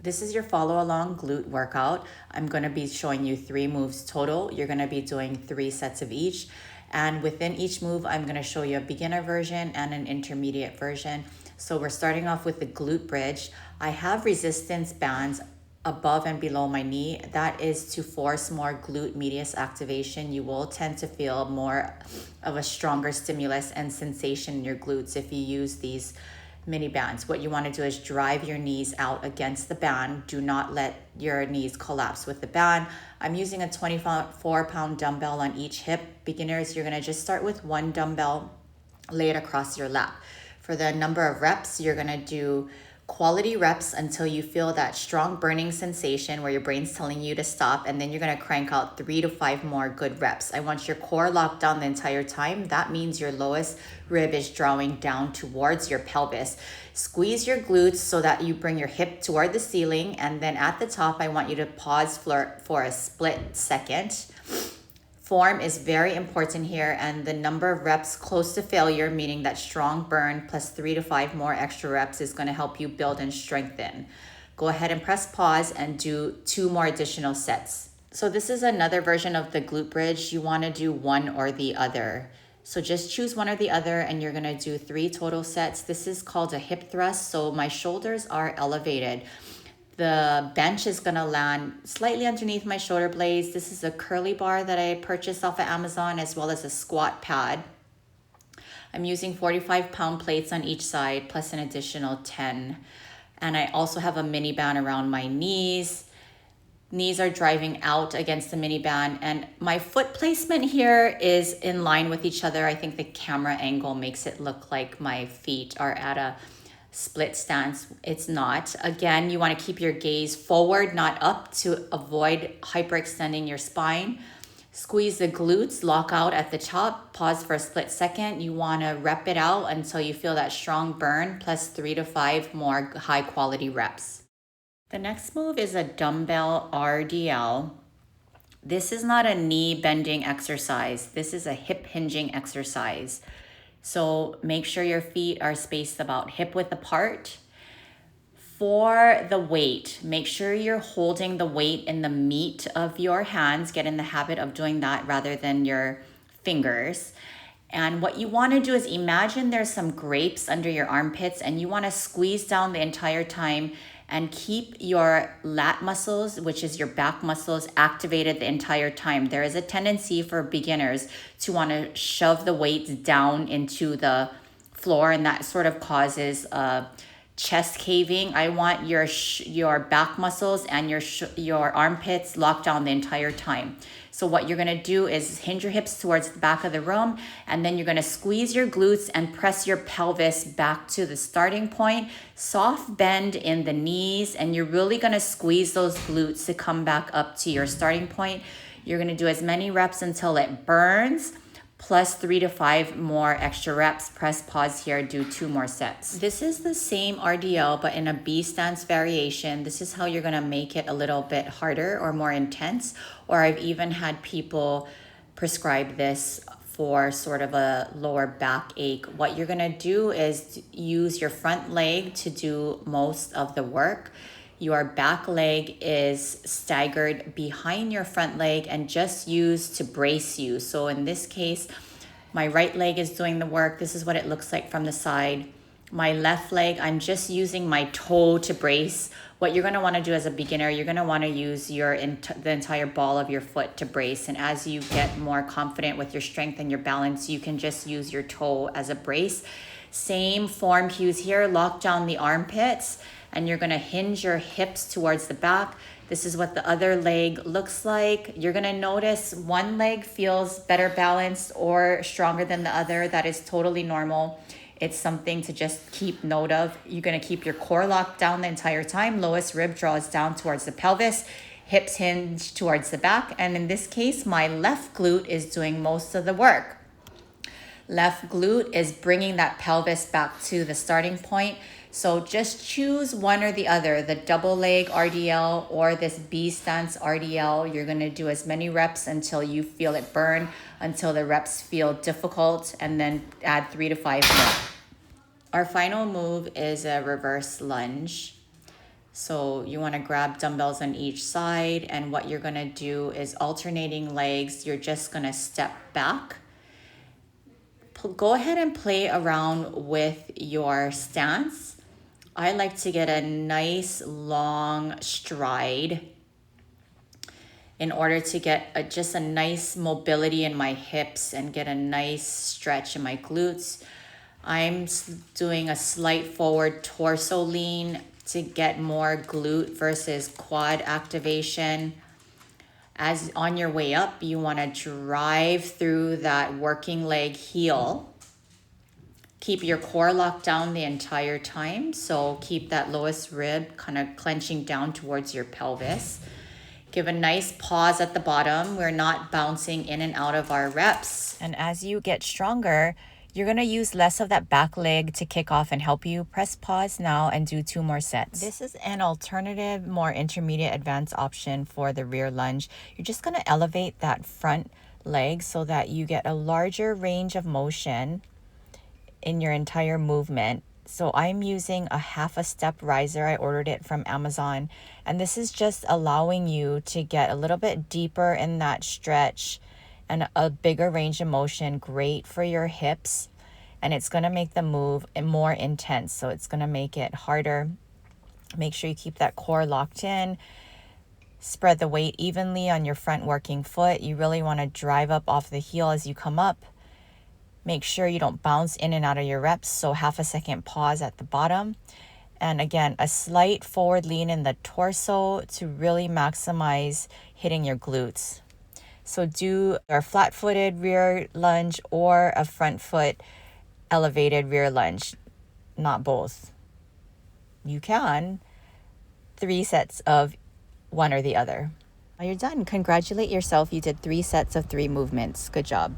This is your follow along glute workout. I'm going to be showing you 3 moves total. You're going to be doing 3 sets of each. And within each move, I'm going to show you a beginner version and an intermediate version. So we're starting off with the glute bridge. I have resistance bands above and below my knee. That is to force more glute medius activation. You will tend to feel more of a stronger stimulus and sensation in your glutes if you use these mini bands. What you want to do is drive your knees out against the band. Do not let your knees collapse with the band. I'm using a 24-pound dumbbell on each hip. Beginners, you're going to just start with 1 dumbbell, lay it across your lap. For the number of reps, you're going to do quality reps until you feel that strong burning sensation where your brain's telling you to stop, and then you're going to crank out 3 to 5 more good reps. I want your core locked down the entire time. That means your lowest rib is drawing down towards your pelvis. Squeeze your glutes so that you bring your hip toward the ceiling, and then at the top I want you to pause for a split second. Form is very important here, and the number of reps close to failure, meaning that strong burn plus 3 to 5 more extra reps, is going to help you build and strengthen. Go ahead and press pause and do 2 more additional sets. So this is another version of the glute bridge. You want to do one or the other. So just choose one or the other, and you're going to do 3 total sets. This is called a hip thrust, so my shoulders are elevated. The bench is going to land slightly underneath my shoulder blades. This is a curly bar that I purchased off of Amazon, as well as a squat pad. I'm using 45-pound plates on each side, plus an additional 10. And I also have a mini band around my knees. Knees are driving out against the mini band, and my foot placement here is in line with each other. I think the camera angle makes it look like my feet are at a split stance. It's not. Again, you want to keep your gaze forward, not up, to avoid hyperextending your spine. Squeeze the glutes, lock out at the top, pause for a split second. You want to rep it out until you feel that strong burn, plus 3 to 5 more high quality reps. The next move is a dumbbell RDL. This is not a knee bending exercise. This is a hip hinging exercise. So make sure your feet are spaced about hip width apart. For the weight, make sure you're holding the weight in the meat of your hands. Get in the habit of doing that rather than your fingers. And what you want to do is imagine there's some grapes under your armpits, and you want to squeeze down the entire time and keep your lat muscles, which is your back muscles, activated the entire time. There is a tendency for beginners to want to shove the weights down into the floor, and that sort of causes chest caving. I want your back muscles and your armpits locked down the entire time. So what you're going to do is hinge your hips towards the back of the room, and then you're going to squeeze your glutes and press your pelvis back to the starting point. Soft bend in the knees, and you're really going to squeeze those glutes to come back up to your starting point. You're going to do as many reps until it burns, plus 3 to 5 more extra reps. Press pause here, do 2 more sets. This is the same RDL, but in a B stance variation. This is how you're gonna make it a little bit harder or more intense. Or I've even had people prescribe this for sort of a lower back ache. What you're gonna do is use your front leg to do most of the work. Your back leg is staggered behind your front leg and just used to brace you. So in this case, my right leg is doing the work. This is what it looks like from the side. My left leg, I'm just using my toe to brace. What you're going to want to do as a beginner, you're going to want to use the entire ball of your foot to brace. And as you get more confident with your strength and your balance, you can just use your toe as a brace. Same form cues here. Lock down the armpits, and you're going to hinge your hips towards the back. This is what the other leg looks like. You're going to notice one leg feels better balanced or stronger than the other. That is totally normal. It's something to just keep note of. You're going to keep your core locked down the entire time. Lowest rib draws down towards the pelvis. Hips hinge towards the back. And in this case, my left glute is doing most of the work. Left glute is bringing that pelvis back to the starting point. So just choose one or the other, the double leg RDL or this B stance RDL. You're going to do as many reps until you feel it burn, until the reps feel difficult, and then add 3 to 5 more. Our final move is a reverse lunge. So you want to grab dumbbells on each side, and what you're going to do is alternating legs. You're just going to step back. Go ahead and play around with your stance. I like to get a nice long stride in order to get just a nice mobility in my hips and get a nice stretch in my glutes. I'm doing a slight forward torso lean to get more glute versus quad activation. As on your way up, you want to drive through that working leg heel. Keep your core locked down the entire time. So keep that lowest rib kind of clenching down towards your pelvis. Give a nice pause at the bottom. We're not bouncing in and out of our reps. And as you get stronger, you're going to use less of that back leg to kick off and help you. Press pause now and do 2 more sets. This is an alternative, more intermediate advanced option for the rear lunge. You're just going to elevate that front leg so that you get a larger range of motion in your entire movement. So I'm using a half a step riser. I ordered it from Amazon. And this is just allowing you to get a little bit deeper in that stretch and a bigger range of motion. Great for your hips. And it's going to make the move more intense. So it's going to make it harder. Make sure you keep that core locked in. Spread the weight evenly on your front working foot. You really want to drive up off the heel as you come up. Make sure you don't bounce in and out of your reps. So half a second pause at the bottom. And again, a slight forward lean in the torso to really maximize hitting your glutes. So do a flat-footed rear lunge or a front foot elevated rear lunge. Not both. You can. 3 sets of one or the other. You're done. Congratulate yourself. You did 3 sets of 3 movements. Good job.